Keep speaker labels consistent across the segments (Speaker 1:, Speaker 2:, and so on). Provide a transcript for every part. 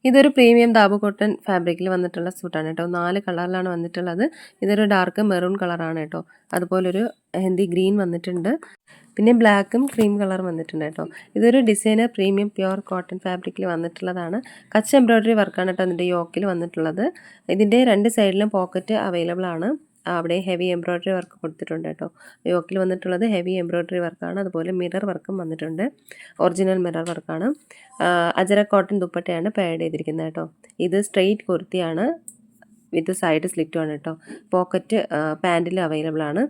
Speaker 1: ഇതൊരു premium Dabu cotton ഫാബ്രിക്കിൽ വന്നിട്ടുള്ള സൂട്ടാണ് കേട്ടോ. 4 കളറിലാണ് വന്നിട്ടുള്ളത്. ഇതൊരു ഡാർക്ക് മെറൂൺ കളറാണ് കേട്ടോ. അതുപോലൊരു മെഹന്തി ഗ്രീൻ വന്നിട്ടുണ്ട്. പിന്നെ ബ്ലാക്കും ക്രീം കളർ വന്നിട്ടുണ്ട് കേട്ടോ. ഇതൊരു ഡിസൈനർ പ്രീമിയം പ്യുവർ കോട്ടൺ ഫാബ്രിക്കിൽ വന്നിട്ടുള്ളതാണ്. കച്ച് എംബ്രോയ്ഡറി വർക്കാണ് കേട്ടോ അതിൻ്റെ യോക്കിൽ വന്നിട്ടുള്ളത്. ഇതിൻ്റെ 2 സൈഡിലും പോക്കറ്റ് അവൈലബിൾ ആണ്. അവിടെ ഹെവി എംബ്രോയ്ഡറി വർക്ക് കൊടുത്തിട്ടുണ്ട് കേട്ടോ. യോക്കിൽ വന്നിട്ടുള്ളത് ഹെവി എംബ്രോയ്ഡറി വർക്കാണ്. അതുപോലെ മിറർ വർക്കും വന്നിട്ടുണ്ട്. ഒറിജിനൽ മിറർ വർക്കാണ്. അജരക് കോട്ടൺ ദുപ്പട്ടയാണ് പെയർഡ് ചെയ്തിരിക്കുന്നത് കേട്ടോ. ഇത് സ്ട്രെയിറ്റ് കുർത്തിയാണ് വിത്ത് സൈഡ് സ്ലിറ്റുമാണ് കേട്ടോ. പോക്കറ്റ് പാൻറ്റിൽ അവൈലബിൾ ആണ്.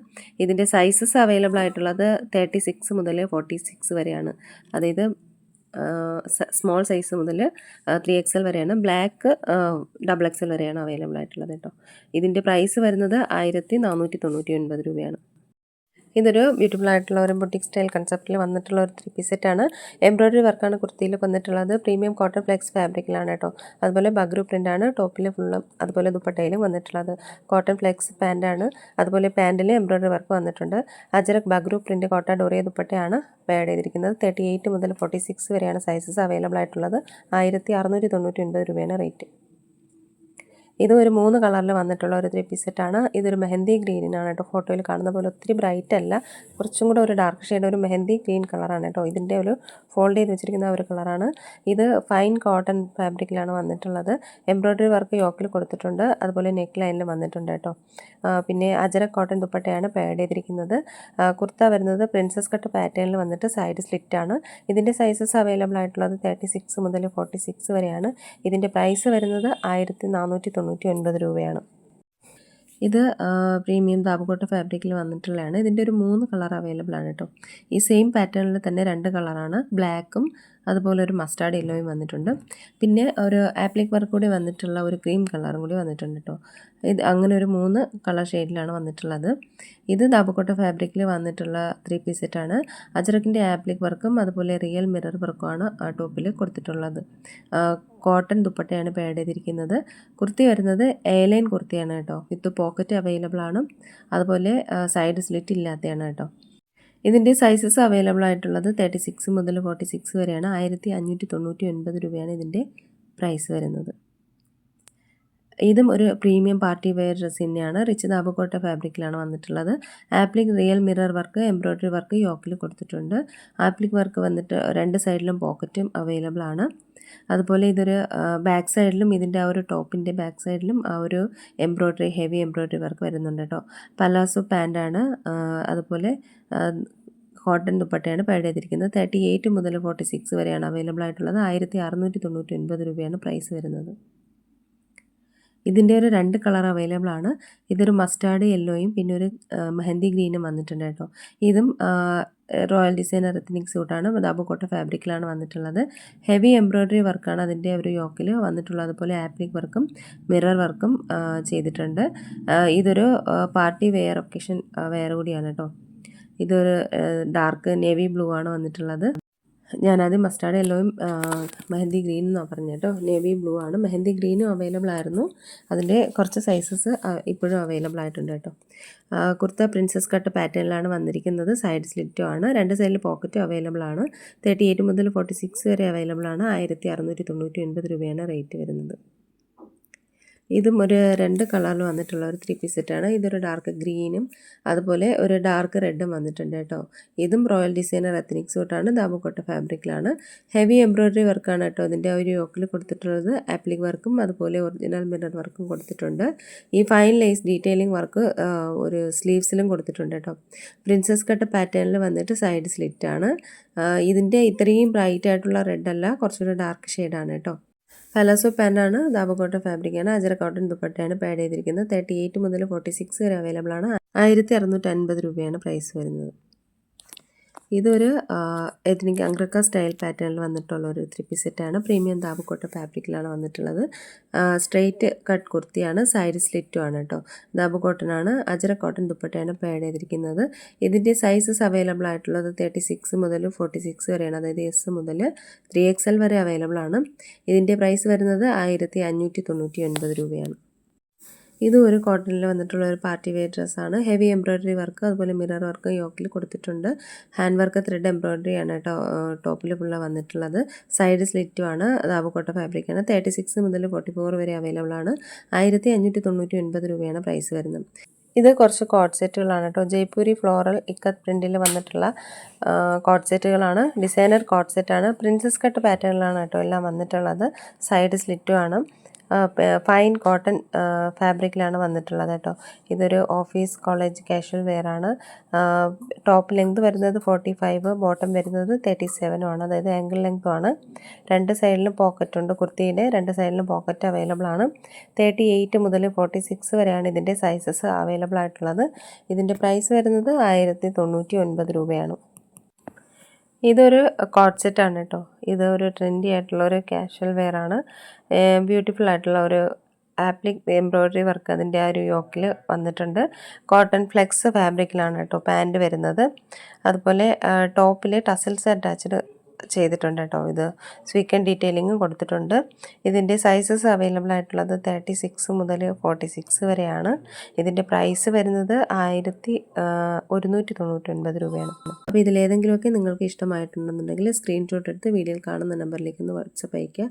Speaker 1: ഇതിൻ്റെ സൈസസ് അവൈലബിൾ ആയിട്ടുള്ളത് 36 മുതൽ 46 വരെയാണ്. അതായത് സ്മോൾ സൈസ് മുതൽ 3XL വരെയാണ്. ബ്ലാക്ക് XXL വരെയാണ് അവൈലബിൾ ആയിട്ടുള്ളത് കേട്ടോ. ഇതിൻ്റെ പ്രൈസ് വരുന്നത് 1499 രൂപയാണ്. ഇതൊരു ബ്യൂട്ടിഫുൾ ആയിട്ടുള്ള ഒരു ബുട്ടിക് സ്റ്റൈൽ കൺസെപ്റ്റിൽ വന്നിട്ടുള്ള ഒരു 3 പീസ് സെറ്റാണ്. എംബ്രോയ്ഡറി വർക്കാണ് കുർത്തിയിൽ വന്നിട്ടുള്ളത്. പ്രീമിയം കോട്ടൺ ഫ്ലെക്സ് ഫാബ്രിക്കിലാണ് കേട്ടോ. അതുപോലെ ബഗ്രു പ്രിൻ്റാണ് ടോപ്പിൽ ഫുള്ളും. അതുപോലെ ദുപ്പട്ടയിലും വന്നിട്ടുള്ളത് കോട്ടൺ ഫ്ലെക്സ് പാൻറ്റാണ്. അതുപോലെ പാൻറ്റിൽ എംബ്രോയ്ഡറി വർക്ക് വന്നിട്ടുണ്ട്. അജരക് ബഗ്രു പ്രിൻ്റ് കോട്ട ഡോറിയ ദുപ്പട്ടയാണ് പെയർഡ് ചെയ്തിരിക്കുന്നത്. 38 മുതൽ 46 വരെയാണ് സൈസസ് അവൈലബിൾ ആയിട്ടുള്ളത്. 1699 രൂപയാണ് റേറ്റ്. ഇതും ഒരു 3 കളറിൽ വന്നിട്ടുള്ള ഒരു 3 പീസ് സെറ്റാണ്. ഇതൊരു മെഹന്തി ഗ്രീനാണ് കേട്ടോ. ഫോട്ടോയിൽ കാണുന്ന പോലെ ഒത്തിരി ബ്രൈറ്റ് അല്ല, കുറച്ചും കൂടെ ഒരു ഡാർക്ക് ഷെയ്ഡ്, ഒരു മെഹന്തി ഗ്രീൻ കളറാണ് കേട്ടോ. ഇതിൻ്റെ ഒരു ഫോൾഡ് ചെയ്ത് വെച്ചിരിക്കുന്ന ഒരു കളറാണ്. ഇത് ഫൈൻ കോട്ടൺ ഫാബ്രിക്കിലാണ് വന്നിട്ടുള്ളത്. എംബ്രോയ്ഡറി വർക്ക് യോക്കിൽ കൊടുത്തിട്ടുണ്ട്. അതുപോലെ നെക്ക് ലൈനിൽ വന്നിട്ടുണ്ട് കേട്ടോ. പിന്നെ അജരക് കോട്ടൺ ദുപ്പട്ടയാണ് പെയർഡ് ചെയ്തിരിക്കുന്നത്. കുർത്ത വരുന്നത് പ്രിൻസസ് കട്ട് പാറ്റേണിൽ വന്നിട്ട് സൈഡ് സ്ലിറ്റാണ്. ഇതിൻ്റെ സൈസസ് അവൈലബിൾ ആയിട്ടുള്ളത് 36 മുതൽ 46 വരെയാണ്. ഇതിൻ്റെ പ്രൈസ് വരുന്നത് 1499 രൂപയാണ്. ഇത് പ്രീമിയം ദാബുകോട്ട ഫാബ്രിക്കിൽ വന്നിട്ടുള്ളതാണ്. ഇതിൻ്റെ ഒരു 3 കളർ അവൈലബിൾ ആണ് കേട്ടോ. ഈ സെയിം പാറ്റേണിൽ തന്നെ 2 കളറാണ്. ബ്ലാക്കും അതുപോലെ ഒരു മസ്റ്റാർഡ് യെല്ലോയും വന്നിട്ടുണ്ട്. പിന്നെ ഒരു ആപ്ലിക് വർക്ക് കൂടി വന്നിട്ടുള്ള ഒരു ക്രീം കളറും കൂടി വന്നിട്ടുണ്ട് കേട്ടോ. ഇത് അങ്ങനെ ഒരു 3 കളർ ഷെയ്ഡിലാണ് വന്നിട്ടുള്ളത്. ഇത് ദാബുകോട്ട ഫാബ്രിക്കിൽ വന്നിട്ടുള്ള 3 പീസ് സെറ്റാണ്. അജറക്കിൻ്റെ ആപ്ലിക് വർക്കും അതുപോലെ റിയൽ മിറർ വർക്കുമാണ് ആ ടോപ്പിൽ കൊടുത്തിട്ടുള്ളത്. കോട്ടൺ ദുപ്പട്ടയാണ് പെയർഡ് ചെയ്തിരിക്കുന്നത്. കുർത്തി വരുന്നത് എയർലൈൻ കുർത്തിയാണ് കേട്ടോ. വിത്ത് പോക്കറ്റ് അവൈലബിൾ ആണ്. അതുപോലെ സൈഡ് സ്ലിറ്റ് ഇല്ലാത്തതാണ് കേട്ടോ. ഇതിൻ്റെ സൈസസ് അവൈലബിൾ ആയിട്ടുള്ളത് 36 മുതൽ 46 വരെയാണ്. 1599 രൂപയാണ് ഇതിൻ്റെ പ്രൈസ് വരുന്നത്. ഇതും ഒരു പ്രീമിയം പാർട്ടി വെയർ ഡ്രസ്സ് തന്നെയാണ്. റിച്ച് ദാബുകോട്ട ഫാബ്രിക്കിലാണ് വന്നിട്ടുള്ളത്. Applique real mirror work embroidery work യോക്കിൽ കൊടുത്തിട്ടുണ്ട്. ആപ്ലിക് വർക്ക് വന്നിട്ട് 2 സൈഡിലും പോക്കറ്റും അവൈലബിൾ ആണ്. അതുപോലെ ഇതൊരു ബാക്ക് സൈഡിലും ഇതിൻ്റെ ആ ഒരു ടോപ്പിൻ്റെ ബാക്ക് സൈഡിലും ആ ഒരു എംബ്രോയ്ഡറി ഹെവി എംബ്രോയ്ഡറി വർക്ക് വരുന്നുണ്ട് കേട്ടോ. പലാസോ പാൻറ്റാണ്. അതുപോലെ കോട്ടൺ ദുപ്പട്ടയാണ് പെയർഡ് ചെയ്തിരിക്കുന്നത്. 38 മുതൽ 46 വരെയാണ് അവൈലബിൾ ആയിട്ടുള്ളത്. 1699 രൂപയാണ് പ്രൈസ് വരുന്നത്. ഇതിൻ്റെ ഒരു 2 കളർ അവൈലബിൾ ആണ്. ഇതൊരു മസ്റ്റാർഡ് യെല്ലോയും പിന്നെ ഒരു മെഹന്തി ഗ്രീനും വന്നിട്ടുണ്ട് കേട്ടോ. ഇതും റോയൽ ഡിസൈനർ എത്നിക് സൂട്ടാണ്. ദാബുകോട്ട ഫാബ്രിക്കിലാണ് വന്നിട്ടുള്ളത്. ഹെവി എംബ്രോയ്ഡറി വർക്കാണ് അതിൻ്റെ ഒരു യോക്കിൽ വന്നിട്ടുള്ളത്. അതുപോലെ ആപ്ലിക് വർക്കും മിറർ വർക്കും ചെയ്തിട്ടുണ്ട്. ഇതൊരു പാർട്ടി വെയർ ഒക്കേഷൻ വെയർ കൂടിയാണ് കേട്ടോ. ഇതൊരു ഡാർക്ക് നേവി ബ്ലൂ ആണ് വന്നിട്ടുള്ളത്. ഞാനത് മസ്റ്റാർഡ് യെല്ലോയും മെഹന്തി ഗ്രീനും എന്നാണ് പറഞ്ഞു കേട്ടോ. നേവി ബ്ലൂ ആണ്. മെഹന്തി ഗ്രീനും അവൈലബിൾ ആയിരുന്നു. അതിൻ്റെ കുറച്ച് സൈസസ് ഇപ്പോഴും അവൈലബിൾ ആയിട്ടുണ്ട് കേട്ടോ. കുർത്ത പ്രിൻസസ് കട്ട് പാറ്റേണിലാണ് വന്നിരിക്കുന്നത്. സൈഡ് സ്ലിറ്റും ആണ്. 2 സൈഡിൽ പോക്കറ്റും അവൈലബിൾ ആണ്. 38 മുതൽ 46 വരെ അവൈലബിൾ ആണ്. 1699 രൂപയാണ് റേറ്റ് വരുന്നത്. ഇതും ഒരു 2 കളറിൽ വന്നിട്ടുള്ള ഒരു 3 പീസ് സെറ്റാണ്. ഇതൊരു ഡാർക്ക് ഗ്രീനും അതുപോലെ ഒരു ഡാർക്ക് റെഡും വന്നിട്ടുണ്ട് കേട്ടോ. ഇതും റോയൽ ഡിസൈനർ എത്നിക് സൂട്ടാണ്. ദാബുകോട്ട ഫാബ്രിക്കിലാണ്. ഹെവി എംബ്രോയ്ഡറി വർക്കാണ് കേട്ടോ ഇതിൻ്റെ ഒരു യോക്കിൽ കൊടുത്തിട്ടുള്ളത്. ആപ്ലിക് വർക്കും അതുപോലെ ഒറിജിനൽ മിറർ വർക്കും കൊടുത്തിട്ടുണ്ട്. ഈ ഫൈൻ ലേസ് ഡീറ്റെയിലിംഗ് വർക്ക് ഒരു സ്ലീവ്സിലും കൊടുത്തിട്ടുണ്ട് കേട്ടോ. പ്രിൻസസ് കട്ട് പാറ്റേണിൽ വന്നിട്ട് സൈഡ് സ്ലിറ്റാണ്. ഇതിൻ്റെ ഇത്രയും ബ്രൈറ്റ് ആയിട്ടുള്ള റെഡ് അല്ല, കുറച്ചുകൂടെ ഡാർക്ക് ഷെയ്ഡാണ് കേട്ടോ. പലാസോ പാൻറ്റാണ്. ദാബുകോട്ട ഫാബ്രിക്കാണ്. അജര കോട്ടൺ ദുപ്പട്ടയാണ് പെയർഡ് ചെയ്തിരിക്കുന്നത്. 38 മുതൽ 46 വരെ അവൈലബിൾ ആണ്. 1650 രൂപയാണ് പ്രൈസ് വരുന്നത്. ഇതൊരു എത്നിക് അംഗ്രക്ക സ്റ്റൈൽ പാറ്റേണിൽ വന്നിട്ടുള്ള ഒരു 3 പീസ് സെറ്റാണ്. പ്രീമിയം ദാബുകോട്ട ഫാബ്രിക്കിലാണ് വന്നിട്ടുള്ളത്. സ്ട്രെയിറ്റ് കട്ട് കുർത്തിയാണ്. സൈഡ് സ്ലിറ്റും ആണ് കേട്ടോ. ദാബുകോട്ടനാണ്. അജര കോട്ടൺ ദുപ്പട്ടയാണ് പെയർഡ് ചെയ്തിരിക്കുന്നത്. ഇതിൻ്റെ സൈസസ് അവൈലബിൾ ആയിട്ടുള്ളത് 36 മുതൽ 46 വരെയാണ്. അതായത് S മുതൽ 3XL വരെ അവൈലബിൾ ആണ്. ഇതിൻ്റെ പ്രൈസ് വരുന്നത് 1599 രൂപയാണ്. ഇതും ഒരു കോട്ടണിൽ വന്നിട്ടുള്ള ഒരു പാർട്ടി വെയർ ഡ്രസ്സാണ്. ഹെവി എംബ്രോയ്ഡറി വർക്ക് അതുപോലെ മിറർ വർക്ക് യോക്കിൽ കൊടുത്തിട്ടുണ്ട്. ഹാൻഡ് വർക്ക് ത്രെഡ് എംബ്രോയ്ഡറി ആണ് കേട്ടോ ടോപ്പിൽ ഫുള്ള് വന്നിട്ടുള്ളത്. സൈഡ് സ്ലിറ്റും ആണ്. ദാബുക്കോട്ട ഫാബ്രിക്കാണ്. 36 മുതൽ 44 വരെ അവൈലബിൾ ആണ്. 1599 രൂപയാണ് പ്രൈസ് വരുന്നത്. ഇത് കുറച്ച് കോട്ട് സെറ്റുകളാണ് കേട്ടോ. ജയ്പൂരി ഫ്ലോറൽ ഇക്കത്ത് പ്രിൻറ്റിൽ വന്നിട്ടുള്ള കോട്ട് സെറ്റുകളാണ്. ഡിസൈനർ കോട്ട് സെറ്റാണ്. പ്രിൻസസ് കട്ട് പാറ്റേണിലാണ് കേട്ടോ എല്ലാം വന്നിട്ടുള്ളത്. സൈഡ് സ്ലിറ്റും ആണ്. ഫൈൻ കോട്ടൺ ഫാബ്രിക്കിലാണ് വന്നിട്ടുള്ളത് കേട്ടോ. ഇതൊരു ഓഫീസ് കോളേജ് കാഷ്വൽ വെയർ ആണ്. ടോപ്പ് ലെങ്ത് വരുന്നത് 45, ബോട്ടം വരുന്നത് 37 ആണ്. അതായത് ആംഗിൾ ലെങ്ത്തും ആണ്. രണ്ട് സൈഡിലും പോക്കറ്റ് ഉണ്ട്. കുർത്തിയുടെ രണ്ട് സൈഡിലും പോക്കറ്റ് അവൈലബിൾ ആണ്. 38 മുതൽ 46 വരെയാണ് ഇതിൻ്റെ സൈസസ് അവൈലബിൾ ആയിട്ടുള്ളത്. ഇതിൻ്റെ പ്രൈസ് വരുന്നത് 1099 രൂപയാണ്. ഇതൊരു കോട്ട് സെറ്റാണ് കേട്ടോ. ഇതൊരു ട്രെൻഡി ആയിട്ടുള്ള ഒരു കാഷ്വൽ വെയർ ആണ്. ബ്യൂട്ടിഫുൾ ആയിട്ടുള്ള ഒരു ആപ്ലിക് എംബ്രോയ്ഡറി വർക്ക് അതിൻ്റെ ആ ഒരു യോക്കിൽ വന്നിട്ടുണ്ട്. കോട്ടൺ ഫ്ലെക്സ് ഫാബ്രിക്കിലാണ് കേട്ടോ പാൻറ് വരുന്നത്. അതുപോലെ ടോപ്പിൽ ടസൽസ് അറ്റാച്ച്ഡ് ചെയ്തിട്ടുണ്ട് കേട്ടോ. ഇത് സ്വീക്കൻ ഡീറ്റെയിലിങ്ങും കൊടുത്തിട്ടുണ്ട്. ഇതിൻ്റെ സൈസസ് അവൈലബിൾ ആയിട്ടുള്ളത് 36 മുതൽ 46 വരെയാണ്. ഇതിൻ്റെ പ്രൈസ് വരുന്നത് 1199 രൂപയാണ്. അപ്പോൾ ഇതിലേതെങ്കിലുമൊക്കെ നിങ്ങൾക്ക് ഇഷ്ടമായിട്ടുണ്ടെന്നുണ്ടെങ്കിൽ സ്ക്രീൻഷോട്ട് എടുത്ത് വീഡിയോയിൽ കാണുന്ന നമ്പറിലേക്ക് ഒന്ന് വാട്സപ്പ് അയയ്ക്കുക.